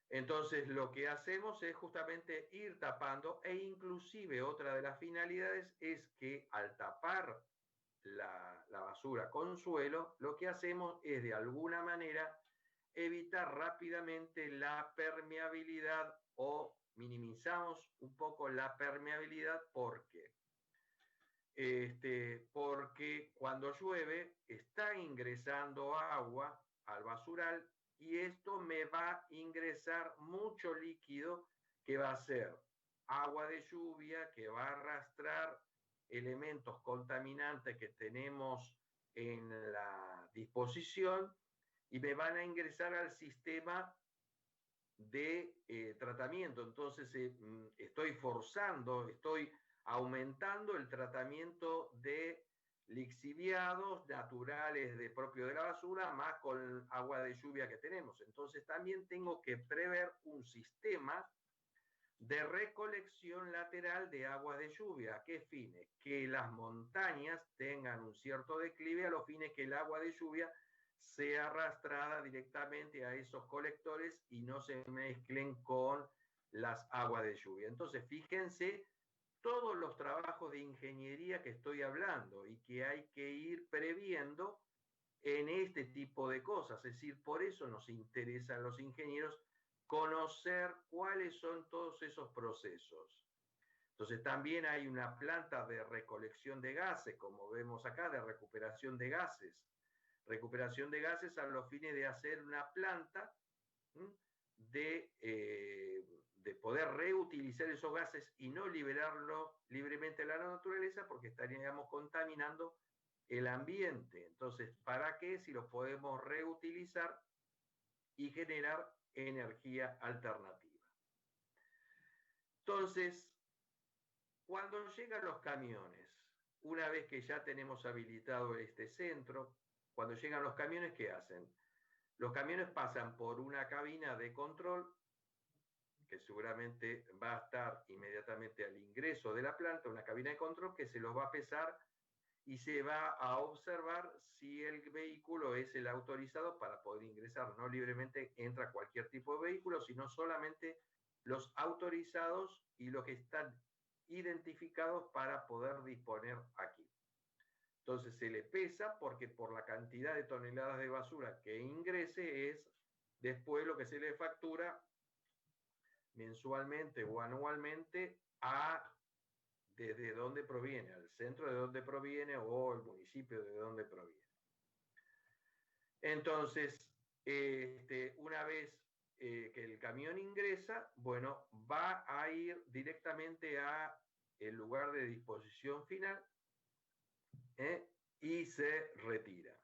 Entonces lo que hacemos es justamente ir tapando, e inclusive otra de las finalidades es que al tapar la basura con suelo, lo que hacemos es de alguna manera evitar rápidamente la permeabilidad, o minimizamos un poco la permeabilidad. ¿Por qué? Porque cuando llueve está ingresando agua al basural, y esto me va a ingresar mucho líquido que va a ser agua de lluvia, que va a arrastrar elementos contaminantes que tenemos en la disposición, y me van a ingresar al sistema de tratamiento. Entonces estoy aumentando el tratamiento de lixiviados naturales propio de la basura, más con agua de lluvia que tenemos. Entonces también tengo que prever un sistema de recolección lateral de aguas de lluvia. ¿A qué fines? Que las montañas tengan un cierto declive a los fines que el agua de lluvia sea arrastrada directamente a esos colectores y no se mezclen con las aguas de lluvia. Entonces, fíjense todos los trabajos de ingeniería que estoy hablando y que hay que ir previendo en este tipo de cosas. Es decir, por eso nos interesa a los ingenieros conocer cuáles son todos esos procesos. Entonces también hay una planta de recolección de gases, como vemos acá, de recuperación de gases. Recuperación de gases a los fines de hacer una planta de poder reutilizar esos gases y no liberarlo libremente a la naturaleza porque estaríamos contaminando el ambiente. Entonces, ¿para qué si los podemos reutilizar y generar energía alternativa? Entonces, cuando llegan los camiones, una vez que ya tenemos habilitado este centro, cuando llegan los camiones, ¿qué hacen? Los camiones pasan por una cabina de control que seguramente va a estar inmediatamente al ingreso de la planta, una cabina de control que se los va a pesar y se va a observar si el vehículo es el autorizado para poder ingresar. No libremente entra cualquier tipo de vehículo, sino solamente los autorizados y los que están identificados para poder disponer aquí. Entonces se le pesa porque por la cantidad de toneladas de basura que ingrese es después lo que se le factura mensualmente o anualmente a desde dónde proviene, al centro de dónde proviene o el municipio de dónde proviene. Entonces, una vez que el camión ingresa, bueno, va a ir directamente a el lugar de disposición final y se retira.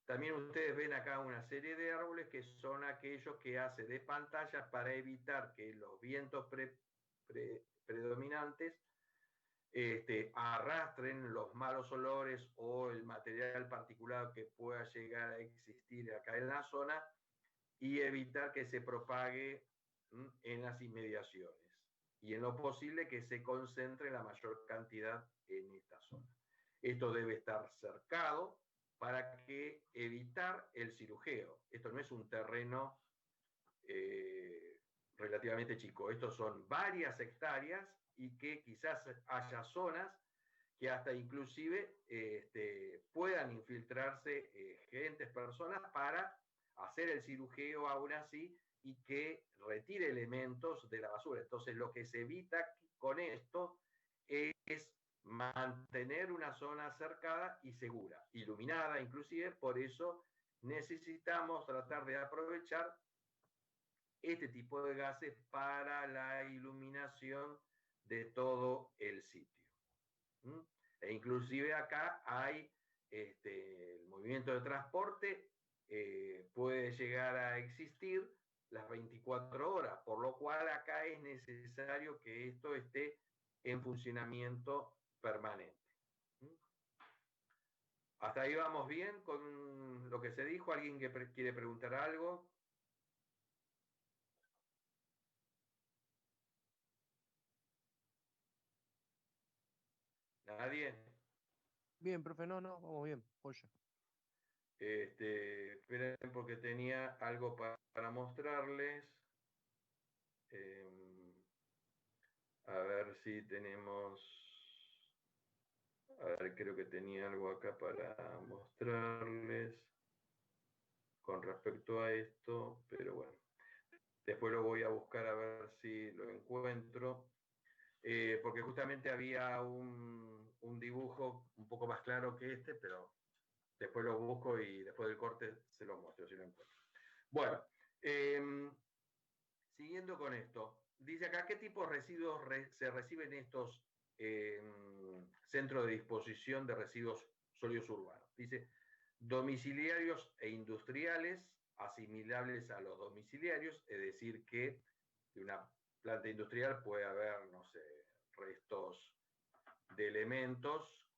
También ustedes ven acá una serie de árboles que son aquellos que hace de pantallas para evitar que los vientos predominantes arrastren los malos olores o el material particulado que pueda llegar a existir acá en la zona y evitar que se propague en las inmediaciones y en lo posible que se concentre la mayor cantidad en esta zona. Esto debe estar cercado para que evitar el cirujeo. Esto no es un terreno relativamente chico, estos son varias hectáreas y que quizás haya zonas que hasta inclusive puedan infiltrarse gentes, personas para hacer el cirujeo aún así y que retire elementos de la basura. Entonces lo que se evita con esto es mantener una zona cercada y segura, iluminada inclusive, por eso necesitamos tratar de aprovechar este tipo de gases para la iluminación de todo el sitio. E inclusive acá hay el movimiento de transporte puede llegar a existir las 24 horas, por lo cual acá es necesario que esto esté en funcionamiento permanente. ¿Hasta ahí vamos bien con lo que se dijo? ¿Alguien que quiere preguntar algo? ¿Nadie? Bien, profe, no, vamos bien, pollo. Esperen porque tenía algo para mostrarles. A ver si tenemos... A ver, creo que tenía algo acá para mostrarles con respecto a esto, pero bueno. Después lo voy a buscar a ver si lo encuentro. Porque justamente había un dibujo un poco más claro que este, pero después lo busco y después del corte se lo muestro si lo encuentro. Bueno, siguiendo con esto, dice acá, ¿qué tipo de residuos se reciben en estos centros de disposición de residuos sólidos urbanos? Dice, domiciliarios e industriales asimilables a los domiciliarios, es decir, que de una planta industrial puede haber, no sé, restos de elementos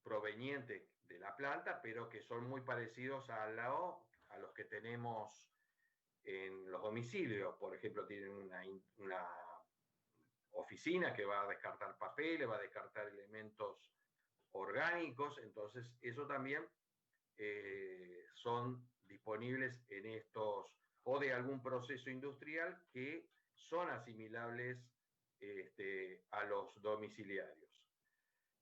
provenientes de la planta, pero que son muy parecidos a los que tenemos en los domicilios. Por ejemplo, tienen una oficina que va a descartar papeles, va a descartar elementos orgánicos, entonces eso también son disponibles en estos, o de algún proceso industrial que son asimilables a los domiciliarios.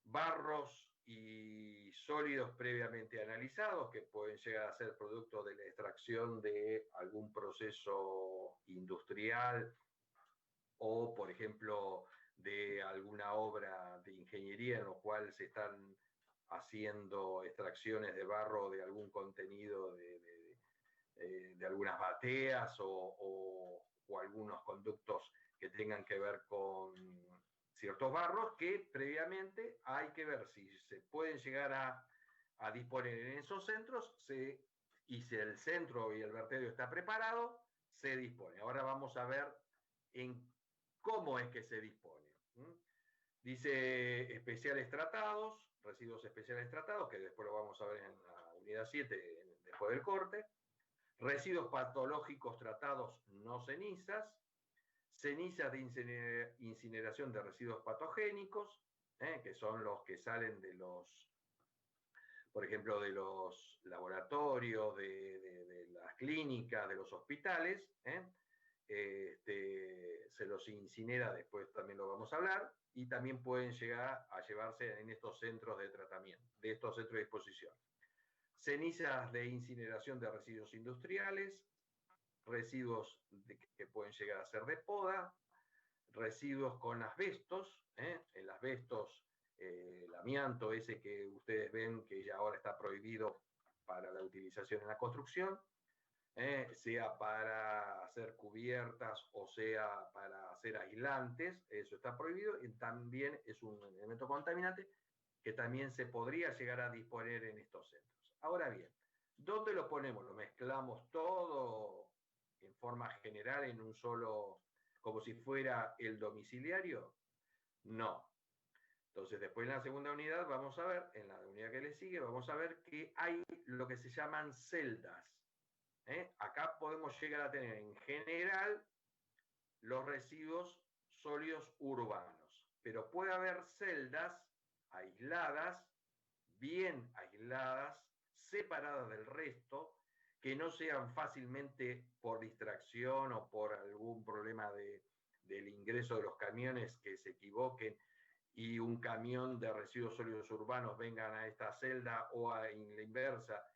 Barros y sólidos previamente analizados que pueden llegar a ser producto de la extracción de algún proceso industrial o, por ejemplo, de alguna obra de ingeniería en lo cual se están haciendo extracciones de barro de algún contenido de algunas bateas o algunos conductos que tengan que ver con ciertos barros que previamente hay que ver si se pueden llegar a disponer en esos centros y si el centro y el vertedero está preparado, se dispone. Ahora vamos a ver en cómo es que se dispone. Dice especiales tratados, residuos especiales tratados, que después lo vamos a ver en la unidad 7, después del corte. Residuos patológicos tratados no cenizas. Cenizas de incineración de residuos patogénicos, que son los que salen de los, por ejemplo, de los laboratorios, de las clínicas, de los hospitales. Se los incinera, después también lo vamos a hablar, y también pueden llegar a llevarse en estos centros de tratamiento, de estos centros de disposición. Cenizas de incineración de residuos industriales, residuos que pueden llegar a ser de poda, residuos con asbestos, el asbestos, el amianto ese que ustedes ven que ya ahora está prohibido para la utilización en la construcción, sea para hacer cubiertas o sea para hacer aislantes, eso está prohibido y también es un elemento contaminante que también se podría llegar a disponer en estos centros. Ahora bien, ¿dónde lo ponemos? ¿Lo mezclamos todo en forma general en un solo, como si fuera el domiciliario? No. Entonces, después en la segunda unidad vamos a ver, en la unidad que le sigue, vamos a ver que hay lo que se llaman celdas. Acá podemos llegar a tener en general los residuos sólidos urbanos, pero puede haber celdas aisladas, bien aisladas, separadas del resto, que no sean fácilmente por distracción o por algún problema del ingreso de los camiones que se equivoquen y un camión de residuos sólidos urbanos vengan a esta celda o en la inversa,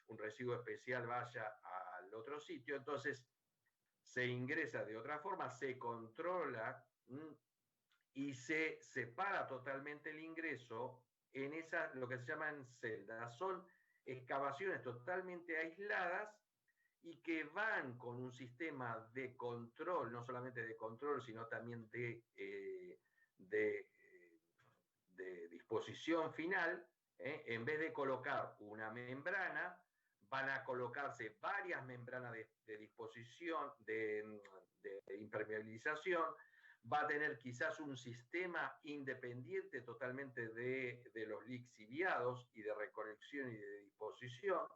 un residuo especial vaya al otro sitio, entonces se ingresa de otra forma, se controla y se separa totalmente el ingreso en esas, lo que se llaman celdas. Son excavaciones totalmente aisladas y que van con un sistema de control, no solamente de control, sino también de disposición final. En vez de colocar una membrana, van a colocarse varias membranas de disposición, de impermeabilización, va a tener quizás un sistema independiente totalmente de los lixiviados y de recolección y de disposición.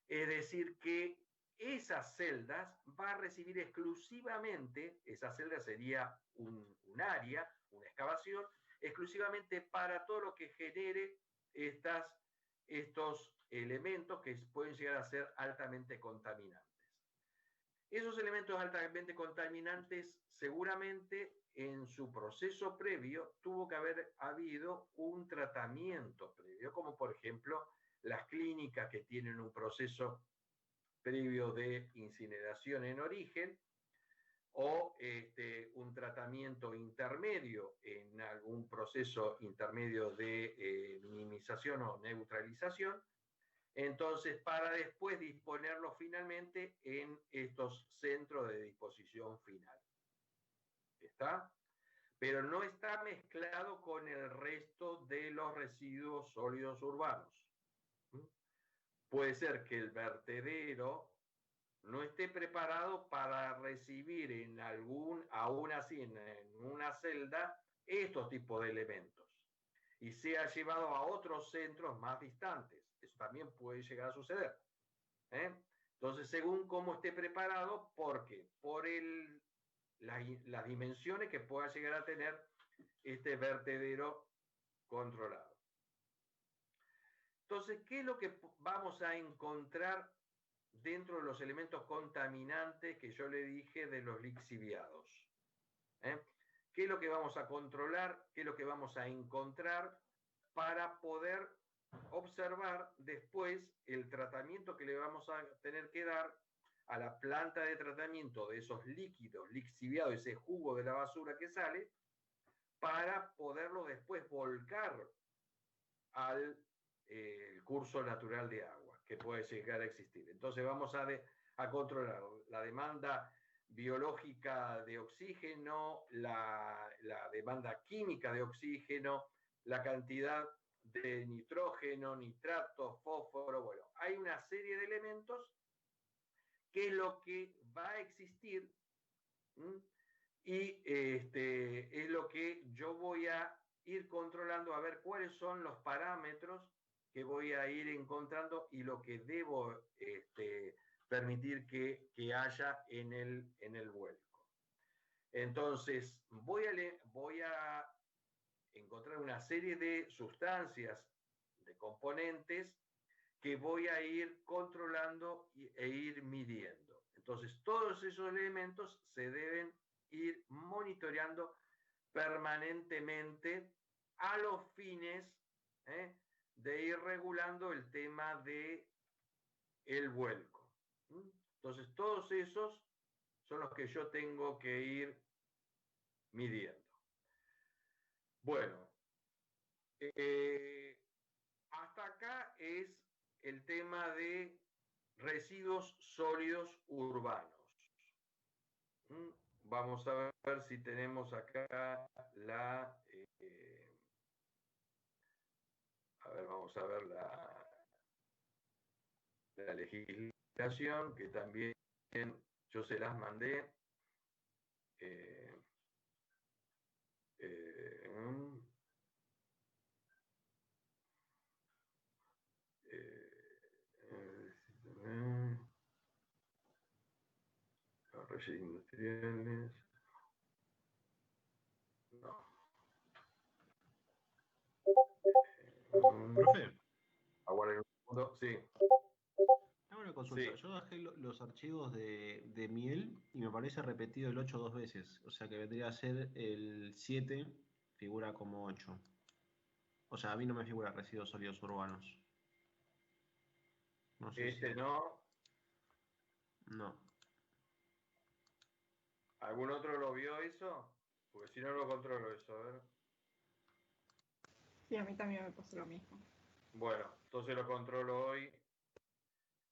Es decir, que esas celdas va a recibir exclusivamente, esa celda sería un área, una excavación, exclusivamente para todo lo que genere estos elementos que pueden llegar a ser altamente contaminantes. Esos elementos altamente contaminantes seguramente en su proceso previo tuvo que haber habido un tratamiento previo, como por ejemplo las clínicas que tienen un proceso previo de incineración en origen o un tratamiento intermedio en algún proceso intermedio de minimización o neutralización, entonces para después disponerlo finalmente en estos centros de disposición final. ¿Está? Pero no está mezclado con el resto de los residuos sólidos urbanos. Puede ser que el vertedero no esté preparado para recibir aún así en una celda, estos tipos de elementos y sea llevado a otros centros más distantes. Eso también puede llegar a suceder. Entonces, según cómo esté preparado, porque por el las dimensiones que pueda llegar a tener este vertedero controlado. Entonces, ¿qué es lo que vamos a encontrar dentro de los elementos contaminantes que yo le dije de los lixiviados? ¿Qué es lo que vamos a controlar? ¿Qué es lo que vamos a encontrar para poder observar después el tratamiento que le vamos a tener que dar a la planta de tratamiento de esos líquidos lixiviados, ese jugo de la basura que sale, para poderlo después volcar al curso natural de agua que puede llegar a existir? Entonces vamos a controlar la demanda biológica de oxígeno, la demanda química de oxígeno, la cantidad de nitrógeno, nitrato, fósforo. Bueno, hay una serie de elementos que es lo que va a existir, y es lo que yo voy a ir controlando, a ver cuáles son los parámetros que voy a ir encontrando y lo que debo permitir que haya en el vuelco. Entonces, voy a encontrar una serie de sustancias, de componentes, que voy a ir controlando e ir midiendo. Entonces, todos esos elementos se deben ir monitoreando permanentemente a los fines de ir regulando el tema de el vuelco. Entonces, todos esos son los que yo tengo que ir midiendo. Bueno, hasta acá es el tema de residuos sólidos urbanos. Vamos a ver si tenemos acá la... a ver, vamos a ver la legislación, que también yo se las mandé. Los residuos industriales. No. Profe, Aguarden un segundo, sí. hago una consulta. Sí. Yo bajé los archivos de miel y me parece repetido el 8 2 veces. O sea que vendría a ser el 7, figura como 8. O sea, a mí no me figura residuos sólidos urbanos. No sé si... No. No. ¿Algún otro lo vio eso? Porque si no lo controlo eso, a ver. Sí, a mí también me pasó lo mismo. Bueno, entonces lo controlo hoy.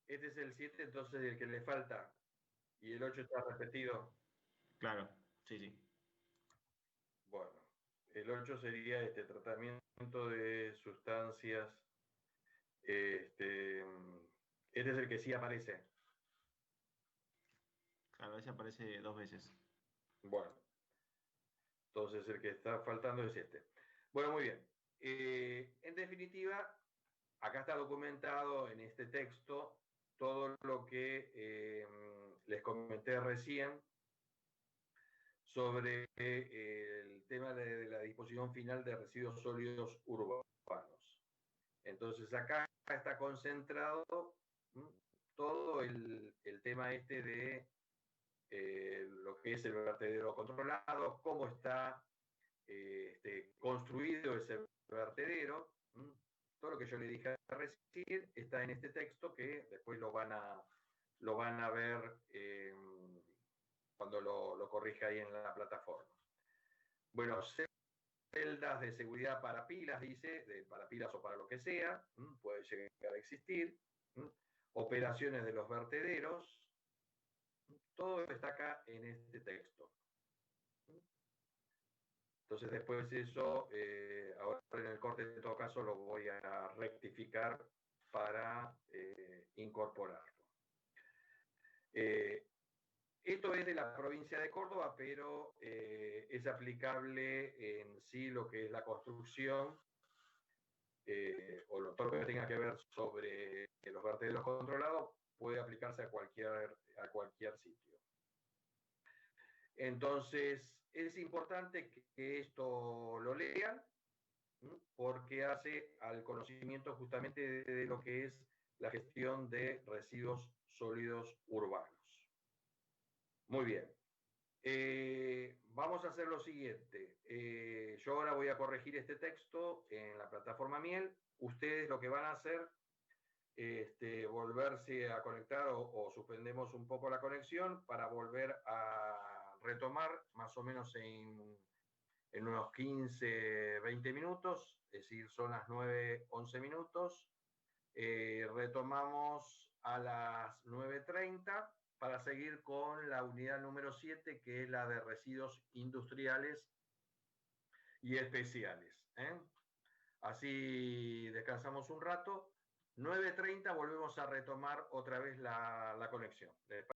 Este es el 7, entonces el que le falta. Y el 8 está repetido. Claro, sí, sí. Bueno, el 8 sería este tratamiento de sustancias. Este es el que sí aparece. Claro, ese aparece 2 veces. Bueno, entonces el que está faltando es este. Bueno, muy bien. En definitiva, acá está documentado en este texto todo lo que les comenté recién sobre el tema de la disposición final de residuos sólidos urbanos. Entonces acá está concentrado todo el tema este de lo que es el vertedero controlado, cómo está construido ese vertedero. Todo lo que yo le dije recién está en este texto, que después lo van a ver cuando lo corrija ahí en la plataforma. Bueno, celdas de seguridad para pilas, dice, para pilas o para lo que sea, puede llegar a existir. Operaciones de los vertederos, todo está acá en este texto. Entonces después eso, ahora en el corte en todo caso lo voy a rectificar para incorporarlo. Esto es de la provincia de Córdoba, pero es aplicable en sí lo que es la construcción o todo lo que tenga que ver sobre los vertederos controlados puede aplicarse a cualquier sitio. Entonces, es importante que esto lo lean, porque hace al conocimiento justamente de lo que es la gestión de residuos sólidos urbanos. Muy bien. Vamos a hacer lo siguiente. Yo ahora voy a corregir este texto en la plataforma Miel. Ustedes lo que van a hacer volverse a conectar o suspendemos un poco la conexión para volver a retomar más o menos en unos 15, 20 minutos, es decir, son las 9, 11 minutos. Retomamos a las 9:30 para seguir con la unidad número 7, que es la de residuos industriales y especiales. Así descansamos un rato. 9:30 volvemos a retomar otra vez la conexión.